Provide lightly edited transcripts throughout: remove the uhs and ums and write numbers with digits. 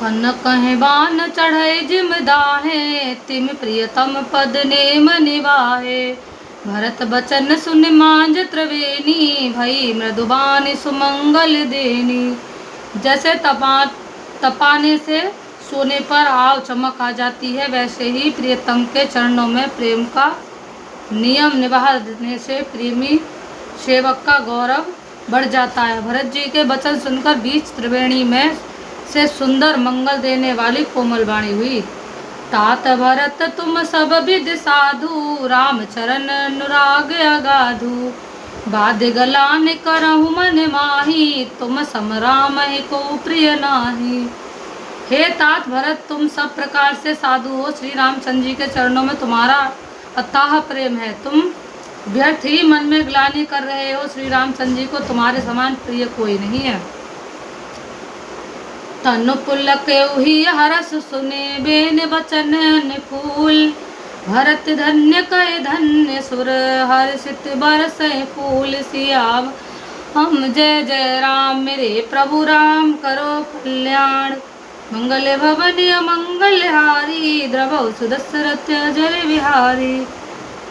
कन कहे बान चढ़े जिमदाहे, तिम प्रियतम पद नेम निवाहे। भरत बचन सुन मांज त्रिवेणी, भई मृदुबान सुमंगल देनी। जैसे तपाने से सोने पर आव चमक आ जाती है, वैसे ही प्रियतम के चरणों में प्रेम का नियम निभाने से प्रेमी सेवक का गौरव बढ़ जाता है। भरत जी के वचन सुनकर बीच त्रिवेणी में से सुंदर मंगल देने वाली कोमल वाणी हुई। तात भरत तुम सब विद साधु, राम चरण अनुराग अगाधु। बाद गलान करहु मन माही, तुम सम राम को प्रिय नाही। हे तात भरत, तुम सब प्रकार से साधु हो। श्री रामचंद्र जी के चरणों में तुम्हारा अथाह प्रेम है। तुम व्यर्थ ही मन में ग्लानि कर रहे हो। श्री रामचंद्र जी को तुम्हारे समान प्रिय कोई नहीं है। तनु पुलकेउ ही हरस सुने, बेन बचन निफूल। भरत धन्य कहे धन्य सुर, हर्षित बरसै फूल। सियाव हम जय जय राम, मेरे प्रभु राम करो कल्याण। मंगल भवन मंगल हारी, द्रवौ सुदशरथ अजय विहारी।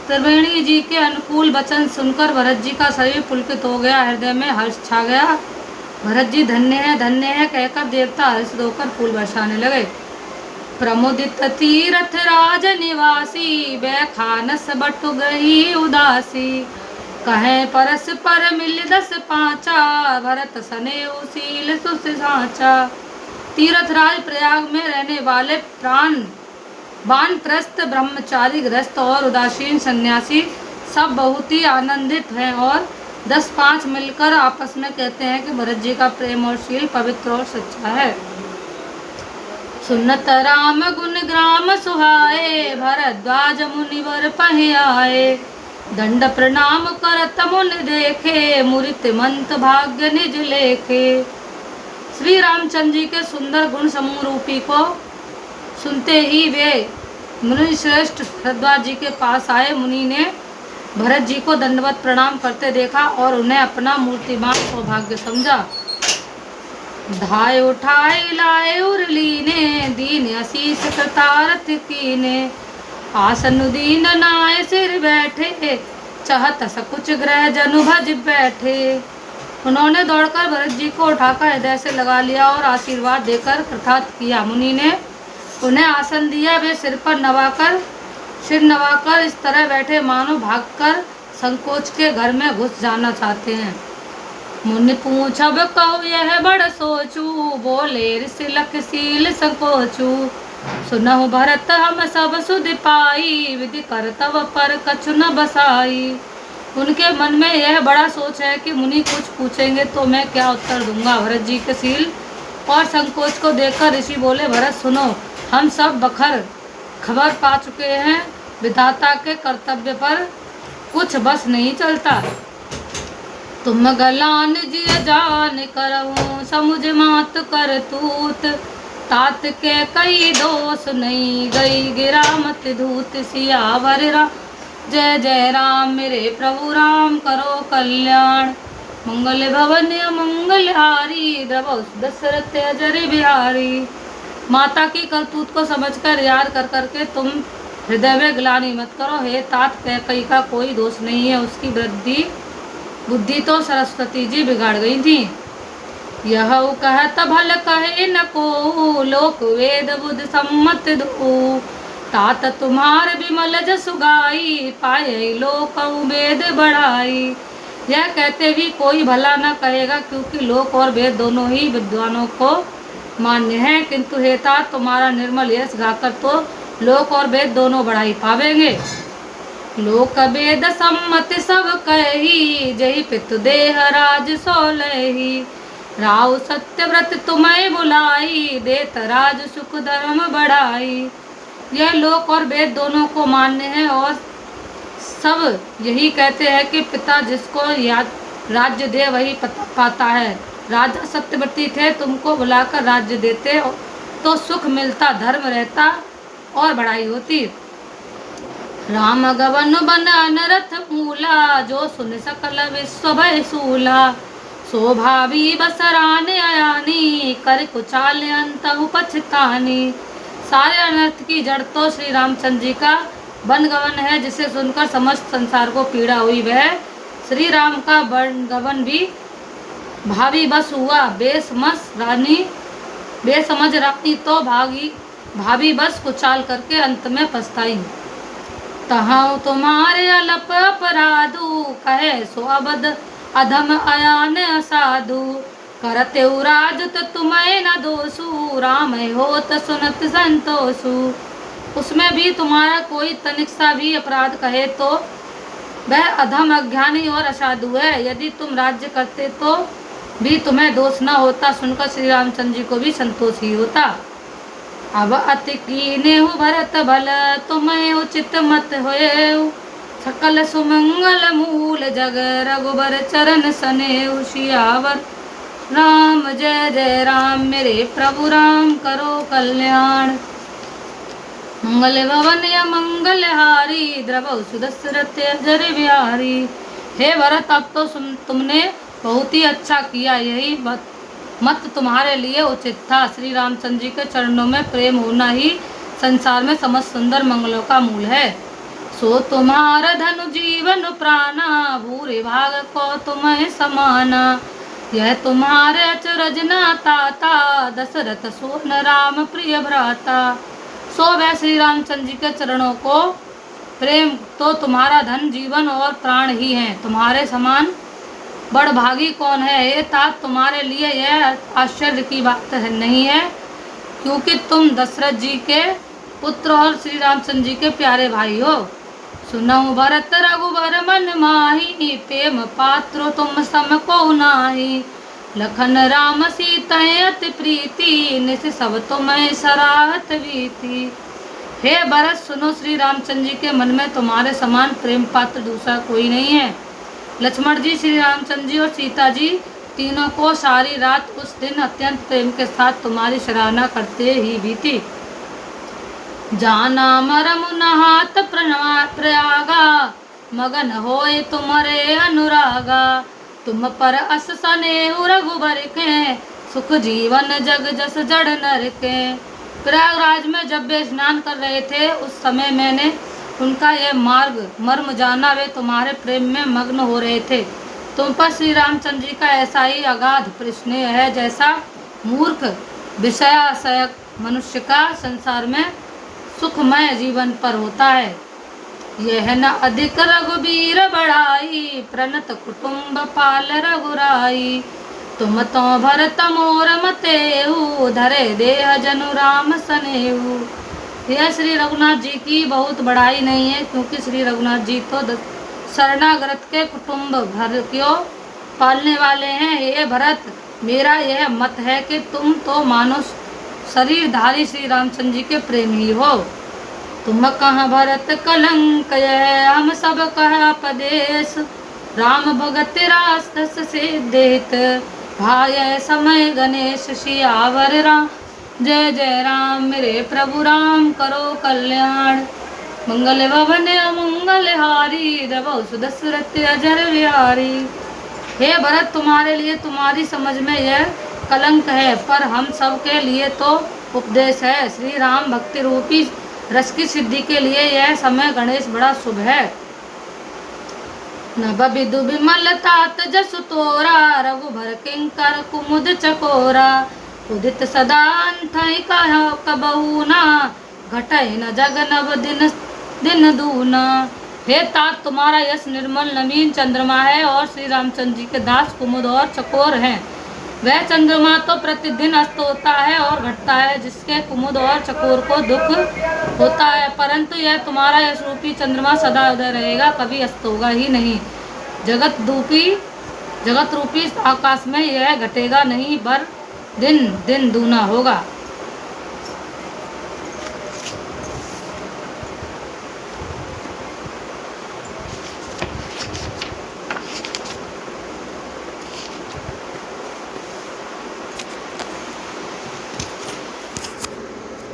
त्रिवेणी जी के अनुकूल वचन सुनकर भरत जी का शरीर पुलकित हो गया, हृदय में हर्ष छा गया। भरत जी धन्य है कहकर देवता हर्षित होकर फूल बरसाने लगे। प्रमुदित तीरथ राज निवासी, बैखानस बटु गई उदासी। कहें परस पर मिल दस पांचा, भरत सनेऊ शील सुस साचा। तीर्थराज प्रयाग में रहने वाले वानप्रस्थ ब्रह्मचारी, गृहस्थ और उदासीन सन्यासी सब बहुत ही आनंदित हैं और 10-5 मिलकर आपस में कहते हैं कि भरत जी का प्रेम और शील पवित्र और सच्चा है। सुनत राम गुण ग्राम सुहाए, भरद्वाज मुनिवर पहि आए। दंड प्रणाम करत मुन देखे, मुरित मंत भाग्य निज लेखे। श्री रामचंद्र जी के सुंदर गुण समूह रूपी को सुनते ही वे मुनि श्रेष्ठ भरद्वाज जी के पास आए। मुनि ने भरत जी को दंडवत प्रणाम करते देखा और उन्हें अपना मूर्तिमान सौभाग्य समझा। धाय उठाए लाए उर्लीने, दीन आशीष कृतारथ कीने। आसन दीन नाय सिर बैठे, चाहत सकुच ग्रह जनु भज बैठे। उन्होंने दौड़कर भरत जी को उठाकर हृदय से लगा लिया और आशीर्वाद देकर कृतार्थ किया। मुनि ने उन्हें आसन दिया। वे सिर नवाकर इस तरह बैठे मानो भागकर संकोच के घर में घुस जाना चाहते हैं। मुनि पूछब कहु यह बड़ सोचू, बोले ऋषि लख सील संकोचू। सुनहु भरत हम सब सुध पाई, विधि कर तब पर कछु न बसाई। उनके मन में यह बड़ा सोच है कि मुनि कुछ पूछेंगे तो मैं क्या उत्तर दूंगा। भरत जी के सील और संकोच को देखकर ऋषि बोले, भरत सुनो, हम सब बखर खबर पा चुके हैं। विधाता के कर्तव्य पर कुछ बस नहीं चलता। तुम गलान जी जान करहूँ, समुझ मात कर तूत। तात के कई दोष नहीं, गई गिरा मत धूत। सियावर राम जय जय राम, मेरे प्रभु राम करो कल्याण। मंगल भवन मंगल हारी, द्रवौ दशरथ अजय बिहारी। माता की करतूत को समझकर याद कर करके तुम हृदय में ग्लानि मत करो। हे तात, कैकई का कोई दोष नहीं है, उसकी बुद्धि तो सरस्वती जी बिगाड़ गई थी। यह कहत भल कहे न को, लोक वेद बुध सम्मत दो। तात तुम्हार विमल जसु गाई, पाए लोक वेद बढ़ाई। यह कहते भी कोई भला न कहेगा, क्योंकि लोक और वेद दोनों ही विद्वानों को मान्य है। किंतु हे तात, तुम्हारा निर्मल यश गाकर तो लोक और वेद दोनों बढ़ाई पावेंगे। लोक वेद सम्मत सब कही, जही पितु देह राज सोलही। राव सत्यव्रत तुम्हें बुलाई, देत राज सुख धर्म बढ़ाई। यह लोक और वेद दोनों को मान्य है और सब यही कहते हैं कि पिता जिसको राज्य दे वही पाता है। राजा सत्यव्रती थे, तुमको बुलाकर राज्य देते तो सुख मिलता, धर्म रहता और बढ़ाई होती। राम गवन बन अनरथ मूला, जो सुन सकल विश्व भय सूला। शोभावी बसराने अयानी कर कुचाल अंतहु पछतानी। सारे अनर्थ की जड़ तो श्री रामचंद्र जी का वनगवन है, जिसे सुनकर समस्त संसार को पीड़ा हुई। वह श्री राम का वनगवन भी भावी बस हुआ। बेसमझ रानी तो भाभी बस कुचाल करके अंत में पछताई। तहाँ तुम्हारे अलप अपराधु कहे सो अबद अधम अयान असाधु। करते राजत तुम्हें न दोषु राम होत सुनत संतोषु। उसमें भी तुम्हारा कोई तनिक सा भी अपराध कहे तो वह अधम अज्ञानी और असाधु है। यदि तुम राज्य करते तो भी तुम्हें दोष न होता। सुनकर श्री रामचंद्र जी को भी संतोष ही होता। अब अति कीनेहु भरत भल तुम्हें उचित मत होएउ। सकल सुमंगल मूल जग रघुबर चरण सनेहु। सियावर राम जय जय राम मेरे प्रभु राम करो कल्याण। मंगल भवन या मंगल हारी द्रवौ सुदशरथ अजर बिहारी। हे भरत, अब तो तुमने बहुत ही अच्छा किया, यही मत तुम्हारे लिए उचित था। श्री रामचंद्र जी के चरणों में प्रेम होना ही संसार में समस्त सुंदर मंगलों का मूल है। सो तुम्हारा धनु जीवन प्राणा भूरे भाग को तुम्हें समाना। यह तुम्हारे अचरज न ताता दशरथ सोन राम प्रिय भ्राता। सो वह श्री रामचंद्र जी के चरणों को प्रेम तो तुम्हारा धन जीवन और प्राण ही है। तुम्हारे समान बड़ भागी कौन है। ये तात तुम्हारे लिए यह आश्चर्य की बात है नहीं है, क्योंकि तुम दशरथ जी के पुत्र और श्री रामचंद्र जी के प्यारे भाई हो। सुनहु भरत रघुबर मन माही प्रेम पात्रो तुम सम को नाही। लखन राम सीता अति प्रीति निस सब तुम्हें सराहत बीती। हे भरत, सुनो, श्री रामचंद्र जी के मन में तुम्हारे समान प्रेम पात्र दूसरा कोई नहीं है। लक्ष्मण जी, श्री रामचंद्र जी और सीता जी तीनों को सारी रात उस दिन अत्यंत प्रेम के साथ तुम्हारी सराहना करते ही बीती। जाना मरम नहात प्रयागा मगन होए तुम्हारे अनुरागा। तुम पर अस सनेहु रघुबर के सुख जीवन जग जस जड़ नर के। प्रयागराज में जब वे स्नान कर रहे थे उस समय मैंने उनका यह मर्म जाना। वे तुम्हारे प्रेम में मग्न हो रहे थे। तुम पर श्री रामचंद्र जी का ऐसा ही अगाध स्नेह है जैसा मूर्ख विषयाशयक मनुष्य का संसार में सुखमय जीवन पर होता है। यह न अधिक रघुबीर बढ़ाई प्रणत कुटुंब पाल रघुराई। तुम तो भरत मोर मतेहु धरे देह जनु राम सनेहु। यह श्री रघुनाथ जी की बहुत बड़ाई नहीं है, क्योंकि श्री रघुनाथ जी तो शरणागत के कुटुंब भर क्यों पालने वाले हैं। ये भरत, मेरा यह मत है कि तुम तो मानो शरीरधारी श्री रामचंद्र जी के प्रेमी हो। तुम कहाँ भरत कलंक हम सब कहा पदेश। राम भगत रास से देत भाय समय गणेश। सियावर राम जय जय राम मेरे प्रभु राम करो कल्याण। मंगल भवन अमंगल हारी द्रवौ सुदशरथ अजर बिहारी। हे भरत, तुम्हारे लिए तुम्हारी समझ में यह कलंक है, पर हम सब के लिए तो उपदेश है। श्री राम भक्ति रूपी रस की सिद्धि के लिए यह समय गणेश बड़ा शुभ है। नभ विदु विमल तात जसु तोरा रघुबर किंकर कुमुद चकोरा। उदित सदा अंथई कबहू ना घटय न जग नव दिन दूना। हे तात, तुम्हारा यश निर्मल नवीन चंद्रमा है और श्री रामचंद्र जी के दास कुमुद और चकोर हैं। वह चंद्रमा तो प्रतिदिन अस्त होता है और घटता है, जिसके कुमुद और चकोर को दुख होता है, परंतु यह तुम्हारा यश रूपी चंद्रमा सदा उदय रहेगा, कभी अस्त होगा ही नहीं। जगत रूपी आकाश में यह घटेगा नहीं, बर दिन दिन दूना होगा।